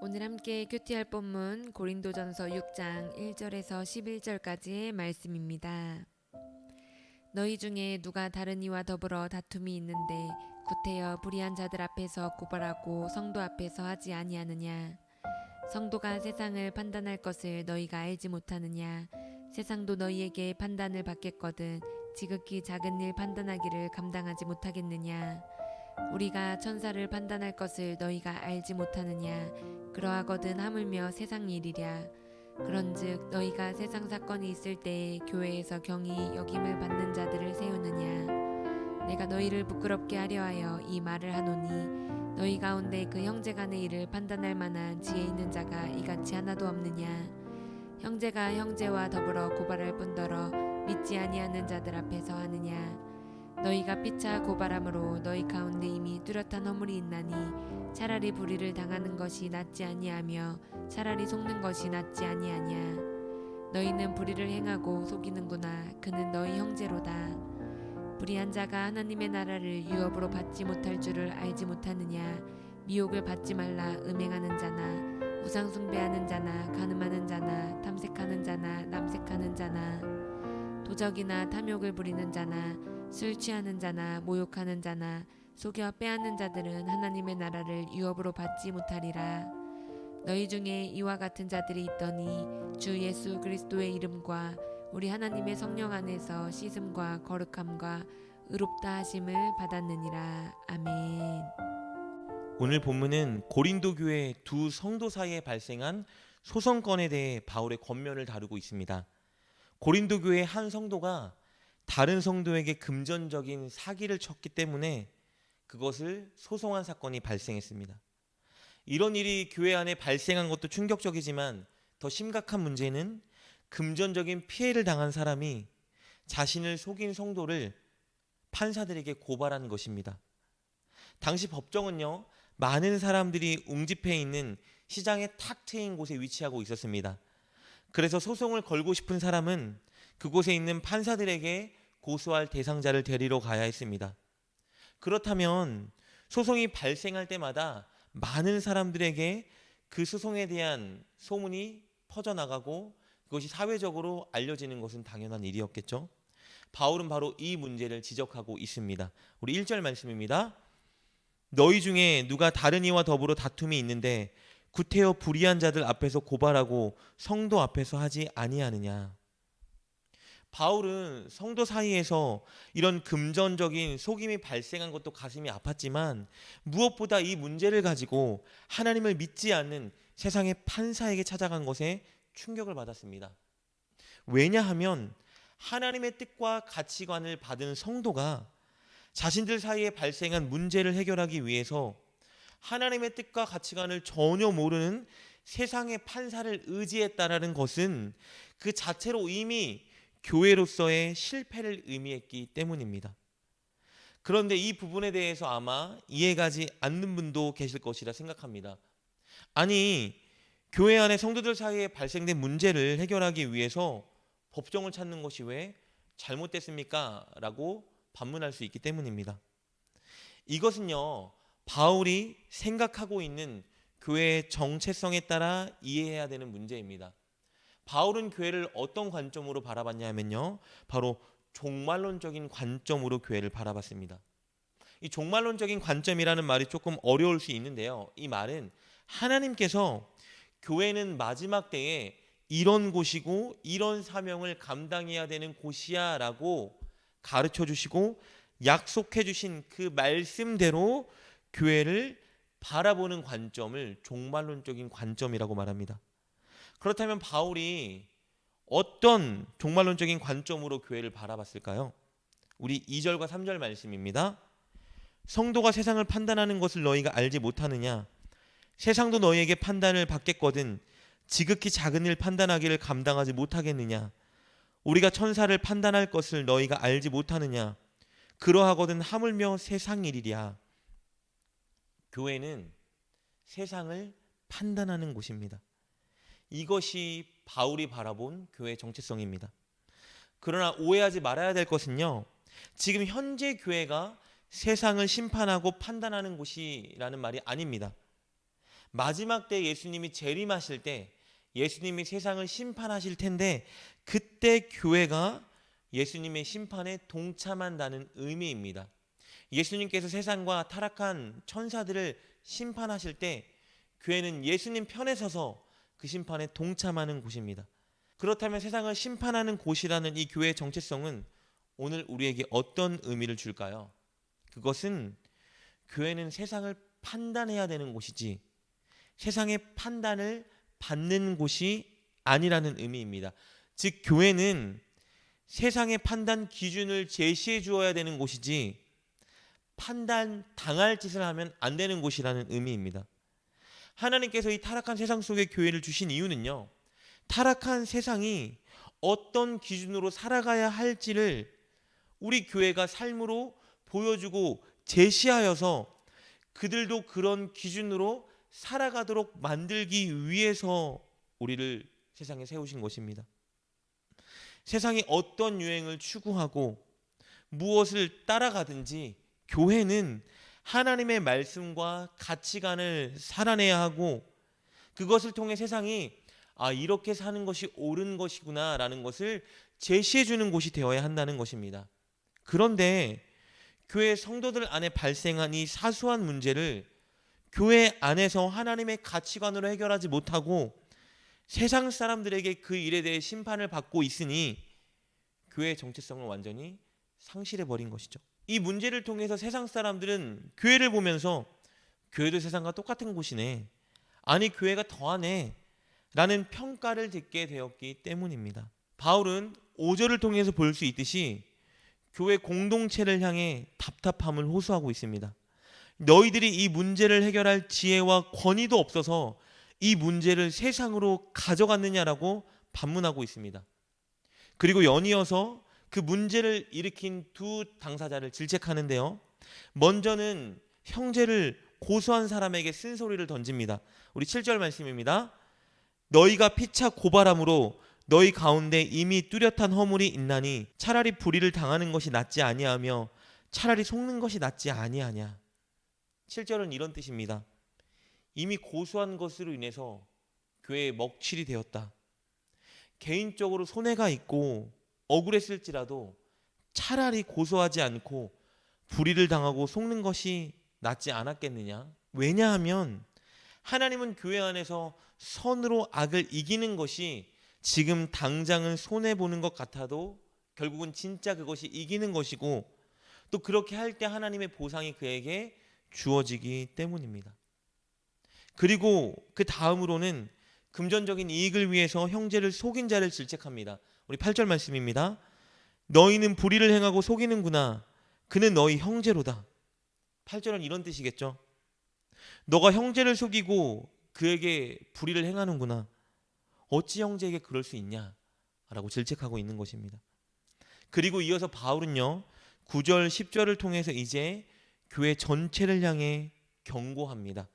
오늘 함께 큐티할 본문 고린도전서 6장 1절에서 11절까지의 말씀입니다. 너희 중에 누가 다른 이와 더불어 다툼이 있는데 구태여 불의한 자들 앞에서 고발하고 성도 앞에서 하지 아니하느냐. 성도가 세상을 판단할 것을 너희가 알지 못하느냐. 세상도 너희에게 판단을 받겠거든 지극히 작은 일 판단하기를 감당하지 못하겠느냐. 우리가 천사를 판단할 것을 너희가 알지 못하느냐. 그러하거든 하물며 세상 일이랴. 그런즉 너희가 세상 사건이 있을 때에 교회에서 경히 여김을 받는 자들을 세우느냐. 내가 너희를 부끄럽게 하려 하여 이 말을 하노니 너희 가운데 그 형제 간의 일을 판단할 만한 지혜 있는 자가 이같이 하나도 없느냐. 형제가 형제와 더불어 고발할 뿐더러 믿지 아니하는 자들 앞에서 하느냐. 너희가 피차 고발함으로 너희 가운데 이미 뚜렷한 허물이 있나니 차라리 불의를 당하는 것이 낫지 아니하며 차라리 속는 것이 낫지 아니하냐. 너희는 불의를 행하고 속이는구나. 그는 너희 형제로다. 불의한 자가 하나님의 나라를 유업으로 받지 못할 줄을 알지 못하느냐. 미혹을 받지 말라. 음행하는 자나 우상 숭배하는 자나 간음하는 자나 탐색하는 자나 남색하는 자나 도적이나 탐욕을 부리는 자나 술 취하는 자나 모욕하는 자나 속여 빼앗는 자들은 하나님의 나라를 유업으로 받지 못하리라. 너희 중에 이와 같은 자들이 있더니 주 예수 그리스도의 이름과 우리 하나님의 성령 안에서 씻음과 거룩함과 의롭다 하심을 받았느니라. 아멘. 오늘 본문은 고린도 교회 두 성도 사이에 발생한 소송건에 대해 바울의 권면을 다루고 있습니다. 고린도 교회 한 성도가 다른 성도에게 금전적인 사기를 쳤기 때문에 그것을 소송한 사건이 발생했습니다. 이런 일이 교회 안에 발생한 것도 충격적이지만 더 심각한 문제는 금전적인 피해를 당한 사람이 자신을 속인 성도를 판사들에게 고발한 것입니다. 당시 법정은요, 많은 사람들이 웅집해 있는 시장에 탁 트인 곳에 위치하고 있었습니다. 그래서 소송을 걸고 싶은 사람은 그곳에 있는 판사들에게 고소할 대상자를 데리러 가야 했습니다. 그렇다면 소송이 발생할 때마다 많은 사람들에게 그 소송에 대한 소문이 퍼져나가고 그것이 사회적으로 알려지는 것은 당연한 일이었겠죠. 바울은 바로 이 문제를 지적하고 있습니다. 우리 1절 말씀입니다. 너희 중에 누가 다른 이와 더불어 다툼이 있는데 구태여 불의한 자들 앞에서 고발하고 성도 앞에서 하지 아니하느냐. 바울은 성도 사이에서 이런 금전적인 속임이 발생한 것도 가슴이 아팠지만 무엇보다 이 문제를 가지고 하나님을 믿지 않는 세상의 판사에게 찾아간 것에 충격을 받았습니다. 왜냐하면 하나님의 뜻과 가치관을 받은 성도가 자신들 사이에 발생한 문제를 해결하기 위해서 하나님의 뜻과 가치관을 전혀 모르는 세상의 판사를 의지했다라는 것은 그 자체로 이미 교회로서의 실패를 의미했기 때문입니다. 그런데 이 부분에 대해서 아마 이해가지 않는 분도 계실 것이라 생각합니다. 아니, 교회 안에 성도들 사이에 발생된 문제를 해결하기 위해서 법정을 찾는 것이 왜 잘못됐습니까? 라고 반문할 수 있기 때문입니다. 이것은요, 바울이 생각하고 있는 교회의 정체성에 따라 이해해야 되는 문제입니다. 바울은 교회를 어떤 관점으로 바라봤냐 하면요, 바로 종말론적인 관점으로 교회를 바라봤습니다. 이 종말론적인 관점이라는 말이 조금 어려울 수 있는데요, 이 말은 하나님께서 교회는 마지막 때에 이런 곳이고 이런 사명을 감당해야 되는 곳이야 라고 가르쳐 주시고 약속해 주신 그 말씀대로 교회를 바라보는 관점을 종말론적인 관점이라고 말합니다. 그렇다면 바울이 어떤 종말론적인 관점으로 교회를 바라봤을까요? 우리 2절과 3절 말씀입니다. 성도가 세상을 판단하는 것을 너희가 알지 못하느냐? 세상도 너희에게 판단을 받겠거든 지극히 작은 일 판단하기를 감당하지 못하겠느냐? 우리가 천사를 판단할 것을 너희가 알지 못하느냐? 그러하거든 하물며 세상 일이랴. 교회는 세상을 판단하는 곳입니다. 이것이 바울이 바라본 교회의 정체성입니다. 그러나 오해하지 말아야 될 것은요, 지금 현재 교회가 세상을 심판하고 판단하는 곳이라는 말이 아닙니다. 마지막 때 예수님이 재림하실 때 예수님이 세상을 심판하실 텐데 그때 교회가 예수님의 심판에 동참한다는 의미입니다. 예수님께서 세상과 타락한 천사들을 심판하실 때 교회는 예수님 편에 서서 그 심판에 동참하는 곳입니다. 그렇다면 세상을 심판하는 곳이라는 이 교회의 정체성은 오늘 우리에게 어떤 의미를 줄까요? 그것은 교회는 세상을 판단해야 되는 곳이지 세상의 판단을 받는 곳이 아니라는 의미입니다. 즉 교회는 세상의 판단 기준을 제시해 주어야 되는 곳이지 판단 당할 짓을 하면 안 되는 곳이라는 의미입니다. 하나님께서 이 타락한 세상 속에 교회를 주신 이유는요. 타락한 세상이 어떤 기준으로 살아가야 할지를 우리 교회가 삶으로 보여주고 제시하여서 그들도 그런 기준으로 살아가도록 만들기 위해서 우리를 세상에 세우신 것입니다. 세상이 어떤 유행을 추구하고 무엇을 따라가든지 교회는 하나님의 말씀과 가치관을 살아내야 하고 그것을 통해 세상이 이렇게 사는 것이 옳은 것이구나 라는 것을 제시해 주는 곳이 되어야 한다는 것입니다. 그런데 교회 성도들 안에 발생한 이 사소한 문제를 교회 안에서 하나님의 가치관으로 해결하지 못하고 세상 사람들에게 그 일에 대해 심판을 받고 있으니 교회의 정체성을 완전히 상실해 버린 것이죠. 이 문제를 통해서 세상 사람들은 교회를 보면서 교회도 세상과 똑같은 곳이네. 아니 교회가 더하네. 라는 평가를 듣게 되었기 때문입니다. 바울은 5절을 통해서 볼 수 있듯이 교회 공동체를 향해 답답함을 호소하고 있습니다. 너희들이 이 문제를 해결할 지혜와 권위도 없어서 이 문제를 세상으로 가져갔느냐라고 반문하고 있습니다. 그리고 연이어서 그 문제를 일으킨 두 당사자를 질책하는데요. 먼저는 형제를 고소한 사람에게 쓴소리를 던집니다. 우리 7절 말씀입니다. 너희가 피차 고발함으로 너희 가운데 이미 뚜렷한 허물이 있나니 차라리 불의를 당하는 것이 낫지 아니하며 차라리 속는 것이 낫지 아니하냐. 7절은 이런 뜻입니다. 이미 고소한 것으로 인해서 교회에 먹칠이 되었다. 개인적으로 손해가 있고 억울했을지라도 차라리 고소하지 않고 불의를 당하고 속는 것이 낫지 않았겠느냐. 왜냐하면 하나님은 교회 안에서 선으로 악을 이기는 것이 지금 당장은 손해보는 것 같아도 결국은 진짜 그것이 이기는 것이고 또 그렇게 할 때 하나님의 보상이 그에게 주어지기 때문입니다. 그리고 그 다음으로는 금전적인 이익을 위해서 형제를 속인 자를 질책합니다. 우리 8절 말씀입니다. 너희는 불의를 행하고 속이는구나. 그는 너희 형제로다. 8절은 이런 뜻이겠죠. 너가 형제를 속이고 그에게 불의를 행하는구나. 어찌 형제에게 그럴 수 있냐? 라고 질책하고 있는 것입니다. 그리고 이어서 바울은요. 9절 10절을 통해서 이제 교회 전체를 향해 경고합니다.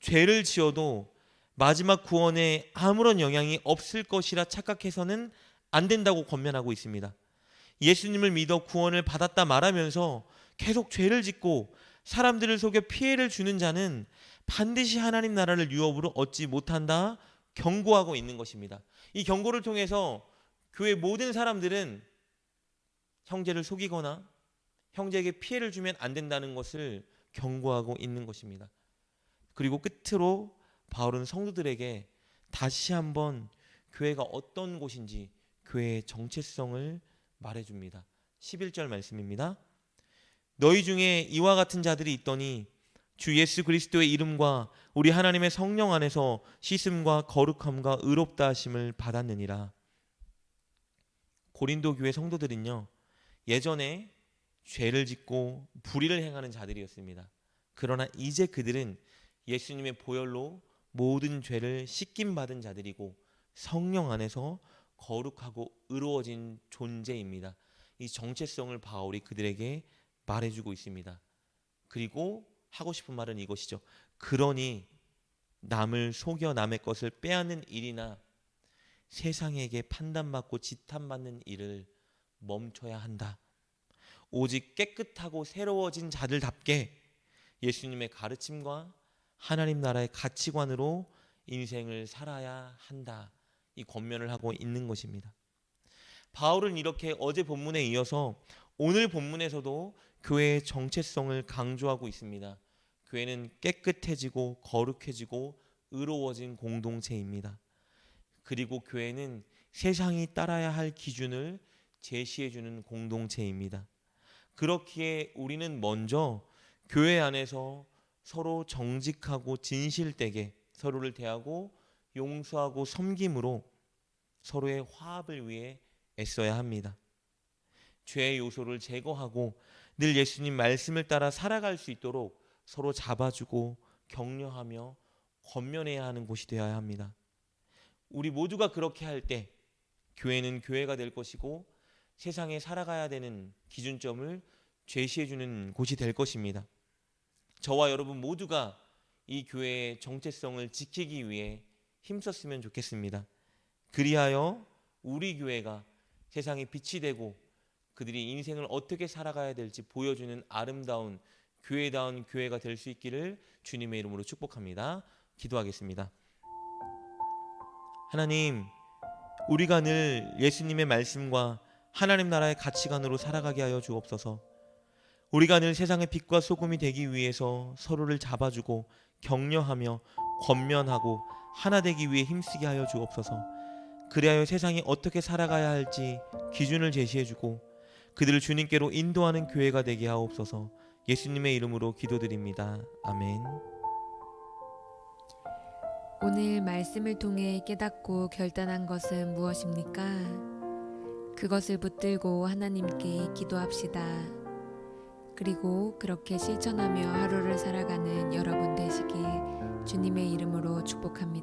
죄를 지어도 마지막 구원에 아무런 영향이 없을 것이라 착각해서는 안 된다고 권면하고 있습니다. 예수님을 믿어 구원을 받았다 말하면서 계속 죄를 짓고 사람들을 속여 피해를 주는 자는 반드시 하나님 나라를 유업으로 얻지 못한다 경고하고 있는 것입니다. 이 경고를 통해서 교회 모든 사람들은 형제를 속이거나 형제에게 피해를 주면 안 된다는 것을 경고하고 있는 것입니다. 그리고 끝으로 바울은 성도들에게 다시 한번 교회가 어떤 곳인지 교회의 정체성을 말해줍니다. 11절 말씀입니다. 너희 중에 이와 같은 자들이 있더니 주 예수 그리스도의 이름과 우리 하나님의 성령 안에서 씻음과 거룩함과 의롭다 하심을 받았느니라. 고린도 교회 성도들은요. 예전에 죄를 짓고 불의를 행하는 자들이었습니다. 그러나 이제 그들은 예수님의 보혈로 모든 죄를 씻김 받은 자들이고 성령 안에서 거룩하고 의로워진 존재입니다. 이 정체성을 바울이 그들에게 말해주고 있습니다. 그리고 하고 싶은 말은 이것이죠. 그러니 남을 속여 남의 것을 빼앗는 일이나 세상에게 판단받고 지탄받는 일을 멈춰야 한다. 오직 깨끗하고 새로워진 자들답게 예수님의 가르침과 하나님 나라의 가치관으로 인생을 살아야 한다. 이 권면을 하고 있는 것입니다. 바울은 이렇게 어제 본문에 이어서 오늘 본문에서도 교회의 정체성을 강조하고 있습니다. 교회는 깨끗해지고 거룩해지고 의로워진 공동체입니다. 그리고 교회는 세상이 따라야 할 기준을 제시해주는 공동체입니다. 그렇기에 우리는 먼저 교회 안에서 서로 정직하고 진실되게 서로를 대하고 용서하고 섬김으로 서로의 화합을 위해 애써야 합니다. 죄의 요소를 제거하고 늘 예수님 말씀을 따라 살아갈 수 있도록 서로 잡아주고 격려하며 권면해야 하는 곳이 되어야 합니다. 우리 모두가 그렇게 할 때 교회는 교회가 될 것이고 세상에 살아가야 되는 기준점을 제시해주는 곳이 될 것입니다. 저와 여러분 모두가 이 교회의 정체성을 지키기 위해 힘썼으면 좋겠습니다. 그리하여 우리 교회가 세상에 빛이 되고 그들이 인생을 어떻게 살아가야 될지 보여주는 아름다운 교회다운 교회가 될 수 있기를 주님의 이름으로 축복합니다. 기도하겠습니다. 하나님, 우리가 늘 예수님의 말씀과 하나님 나라의 가치관으로 살아가게 하여 주옵소서. 우리가 늘 세상의 빛과 소금이 되기 위해서 서로를 잡아주고 격려하며 권면하고 하나 되기 위해 힘쓰게 하여 주옵소서. 그리하여 세상이 어떻게 살아가야 할지 기준을 제시해주고 그들을 주님께로 인도하는 교회가 되게 하옵소서. 예수님의 이름으로 기도드립니다. 아멘. 오늘 말씀을 통해 깨닫고 결단한 것은 무엇입니까? 그것을 붙들고 하나님께 기도합시다. 그리고 그렇게 실천하며 하루를 살아가는 여러분 되시길 주님의 이름으로 축복합니다.